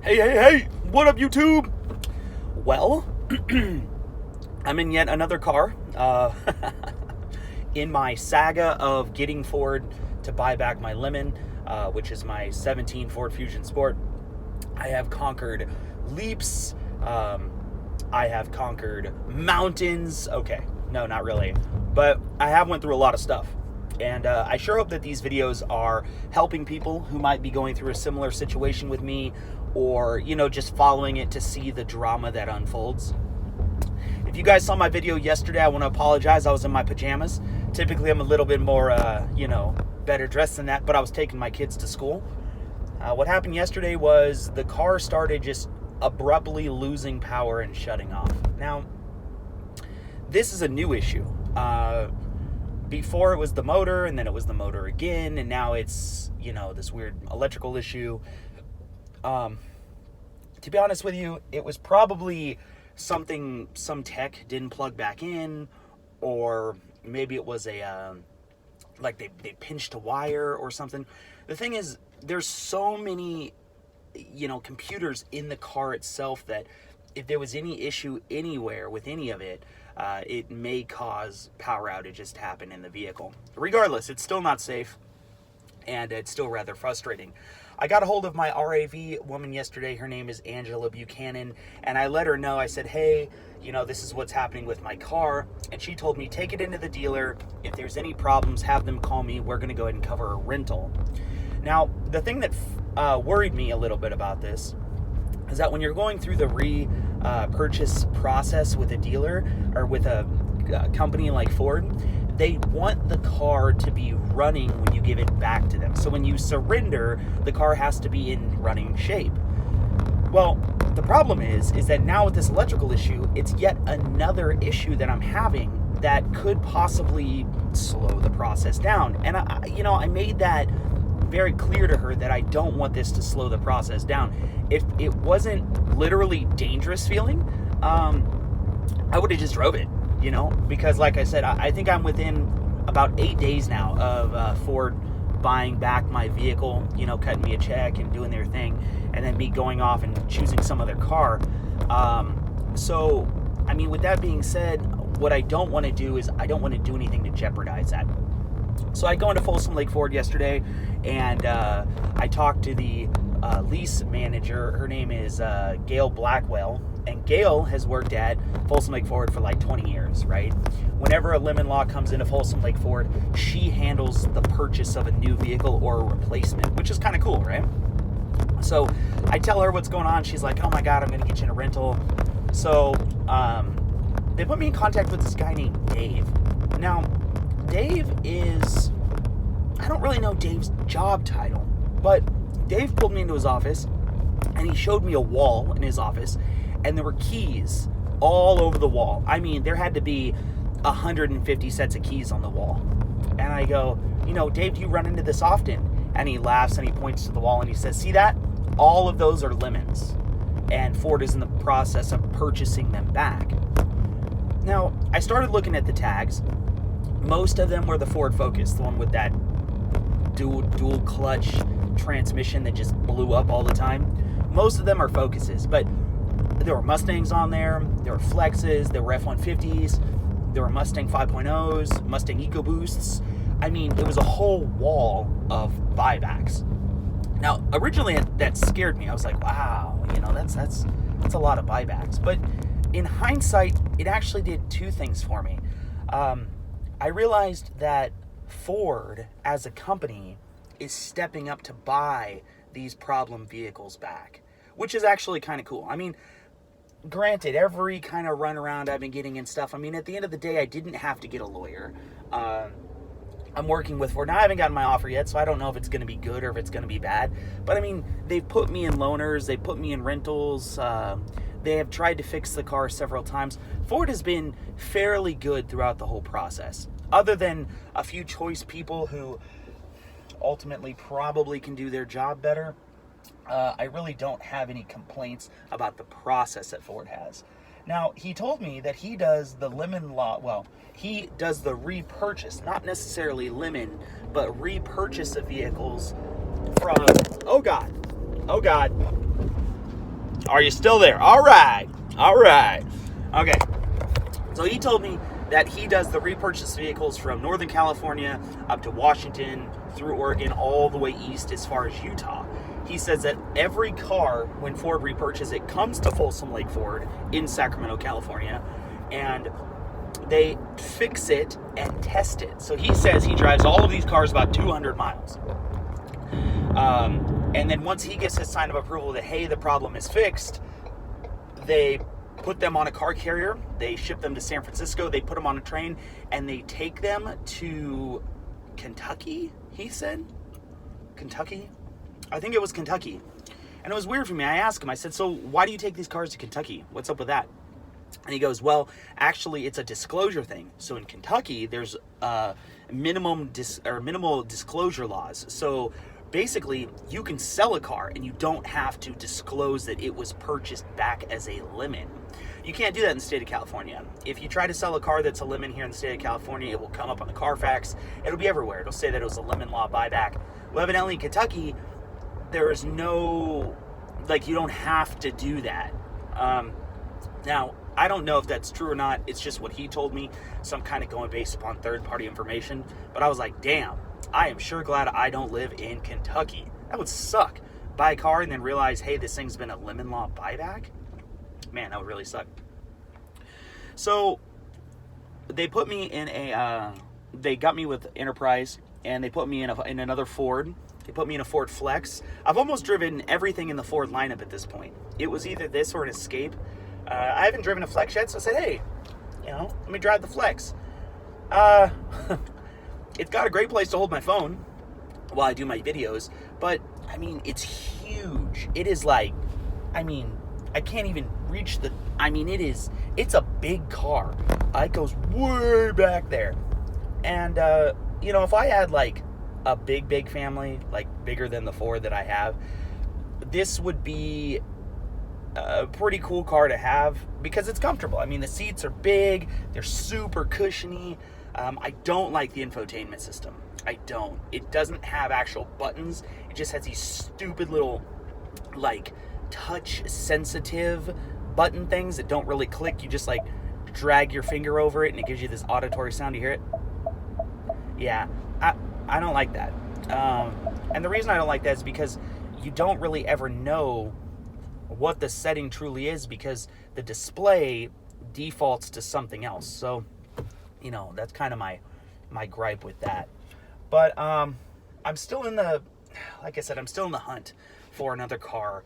Hey, what up, YouTube? Well, I'm in yet another car. In my saga of getting Ford to buy back my Lemon, which is my 17 Ford Fusion Sport, I have conquered leaps. I have conquered mountains. Okay, no, not really. But I have went through a lot of stuff. And I sure hope that these videos are helping people who might be going through a similar situation with me, or, just following it to see the drama that unfolds. If you guys saw my video yesterday, I want to apologize. I was in my pajamas. Typically, I'm a little bit more, better dressed than that, but I was taking my kids to school. What happened yesterday was the car started just abruptly losing power and shutting off. Now, this is a new issue. Before it was the motor, and then it was the motor again, and now it's, this weird electrical issue. To be honest with you, it was probably some tech didn't plug back in, or maybe it was they pinched a wire or something. The thing is, there's so many, computers in the car itself that if there was any issue anywhere with any of it, it may cause power outages to happen in the vehicle. Regardless, it's still not safe, and it's still rather frustrating. I got a hold of my RAV woman yesterday. Her name is Angela Buchanan, and I let her know. I said, hey, this is what's happening with my car. And she told me, take it into the dealer. If there's any problems, have them call me. We're going to go ahead and cover a rental. Now, the thing that worried me a little bit about this is that when you're going through the purchase process with a dealer or with a company like Ford, they want the car to be running when you give it back to them. So when you surrender, the car has to be in running shape. Well, the problem is that now with this electrical issue, it's yet another issue that I'm having that could possibly slow the process down. And I made that very clear to her that I don't want this to slow the process down. If it wasn't literally dangerous feeling, I would have just drove it, because like I said, I think I'm within about 8 days now of Ford buying back my vehicle, cutting me a check and doing their thing, and then me going off and choosing some other car. So, with that being said, what I don't want to do is I don't want to do anything to jeopardize that. So I go into Folsom Lake Ford yesterday, and I talked to the lease manager. Her name is Gail Blackwell, and Gail has worked at Folsom Lake Ford for like 20 years, right? Whenever a lemon law comes into Folsom Lake Ford, she handles the purchase of a new vehicle or a replacement, which is kind of cool, right? So I tell her what's going on. She's like, oh my God, I'm going to get you in a rental. So they put me in contact with this guy named Dave. Now, Dave is, I don't really know Dave's job title, but Dave pulled me into his office, and he showed me a wall in his office, and there were keys all over the wall. There had to be 150 sets of keys on the wall. And I go, Dave, do you run into this often? And he laughs, and he points to the wall, and he says, see that? All of those are Lemons, and Ford is in the process of purchasing them back. Now, I started looking at the tags. Most of them were the Ford Focus, the one with that dual clutch transmission that just blew up all the time. Most of them are Focuses, but there were Mustangs on there, there were Flexes, there were F-150s, there were Mustang 5.0s, Mustang EcoBoosts. It was a whole wall of buybacks. Now, originally that scared me. I was like, wow, that's a lot of buybacks. But in hindsight, it actually did two things for me. I realized that Ford, as a company, is stepping up to buy these problem vehicles back, which is actually kind of cool. Granted, every kind of runaround I've been getting and stuff, at the end of the day, I didn't have to get a lawyer. I'm working with Ford. Now, I haven't gotten my offer yet, so I don't know if it's going to be good or if it's going to be bad. But, they've put me in loaners. They put me in rentals. They have tried to fix the car several times. Ford has been fairly good throughout the whole process, other than a few choice people who ultimately probably can do their job better. I really don't have any complaints about the process that Ford has. Now, he told me that he does the Lemon law, he does the repurchase, not necessarily Lemon, but repurchase of vehicles from, oh God, Are you still there? All right. All right. Okay. So he told me that he does the repurchase vehicles from Northern California up to Washington, through Oregon, all the way east as far as Utah. He says that every car, when Ford repurchases it, comes to Folsom Lake Ford in Sacramento, California, and they fix it and test it. So he says he drives all of these cars about 200 miles. And then once he gets his sign of approval that, hey, the problem is fixed, they put them on a car carrier, they ship them to San Francisco, they put them on a train, and they take them to Kentucky, he said? Kentucky? I think it was Kentucky. And it was weird for me. I asked him, I said, so why do you take these cars to Kentucky? What's up with that? And he goes, well, actually, it's a disclosure thing. So in Kentucky, there's minimal disclosure laws. So basically, you can sell a car and you don't have to disclose that it was purchased back as a lemon. You can't do that in the state of California. If you try to sell a car that's a lemon here in the state of California, it will come up on the Carfax. It'll be everywhere. It'll say that it was a lemon law buyback. Well, evidently in Kentucky, there is no, you don't have to do that. Now, I don't know if that's true or not. It's just what he told me. So I'm kind of going based upon third-party information. But I was like, damn, I am sure glad I don't live in Kentucky. That would suck. Buy a car and then realize, hey, this thing's been a lemon law buyback? Man, that would really suck. So they put me in they got me with Enterprise, and they put me in another Ford. They put me in a Ford Flex. I've almost driven everything in the Ford lineup at this point. It was either this or an Escape. I haven't driven a Flex yet, so I said, hey, let me drive the Flex. It's got a great place to hold my phone while I do my videos, but, it's huge. It is I can't even reach it's a big car. It goes way back there. And, if I had, a big family, bigger than the Ford that I have, this would be a pretty cool car to have because it's comfortable. The seats are big, they're super cushiony. I don't like the infotainment system. I don't. It doesn't have actual buttons. It just has these stupid little, touch sensitive button things that don't really click. You just drag your finger over it and it gives you this auditory sound. You hear it? Yeah, I don't like that. And the reason I don't like that is because you don't really ever know what the setting truly is because the display defaults to something else. So, that's kind of my gripe with that. But I'm still in the, I'm still in the hunt for another car.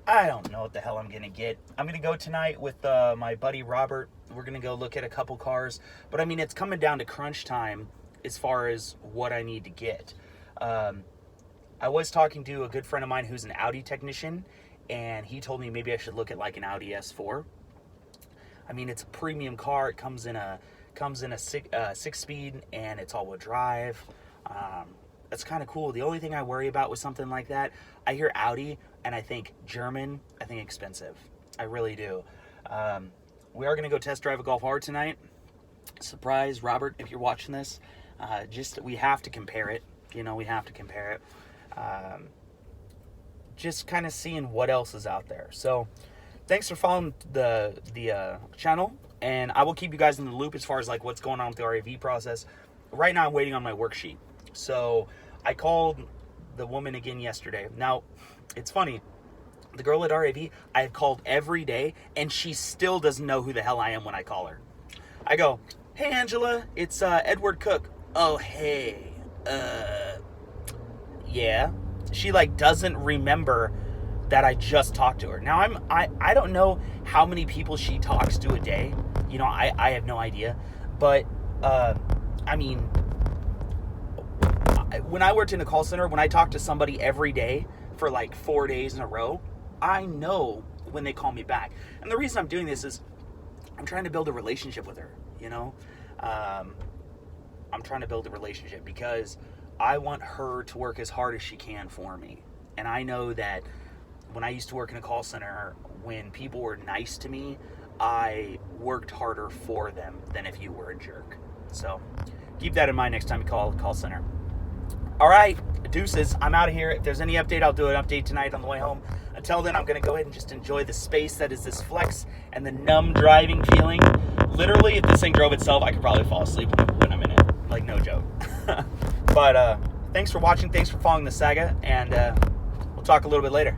I don't know what the hell I'm going to get. I'm going to go tonight with my buddy Robert. We're going to go look at a couple cars. But, it's coming down to crunch time as far as what I need to get. I was talking to a good friend of mine who's an Audi technician, and he told me maybe I should look at an Audi S4. It's a premium car. It comes in a 6-speed, and it's all-wheel drive. That's kind of cool. The only thing I worry about with something like that, I hear Audi and I think German, I think expensive. I really do. We are going to go test drive a Golf R tonight. Surprise, Robert, if you're watching this. We have to compare it. We have to compare it. Just kind of seeing what else is out there. So thanks for following the channel, and I will keep you guys in the loop as far as what's going on with the RAV process. Right now I'm waiting on my worksheet. So I called the woman again yesterday. Now, it's funny. The girl at RAV, I have called every day, and she still doesn't know who the hell I am when I call her. I go, hey, Angela, it's Edward Cook. Oh, hey. Yeah. She, doesn't remember that I just talked to her. Now, I don't know how many people she talks to a day. I have no idea. But, when I worked in a call center, when I talked to somebody every day for 4 days in a row, I know when they call me back. And the reason I'm doing this is I'm trying to build a relationship with her, I'm trying to build a relationship because I want her to work as hard as she can for me. And I know that when I used to work in a call center, when people were nice to me, I worked harder for them than if you were a jerk. So keep that in mind next time you call a call center. All right, deuces. I'm out of here. If there's any update, I'll do an update tonight on the way home. Until then, I'm going to go ahead and just enjoy the space that is this Flex and the numb driving feeling. Literally, if this thing drove itself, I could probably fall asleep when I'm in it. Like, no joke. But thanks for watching. Thanks for following the saga. And we'll talk a little bit later.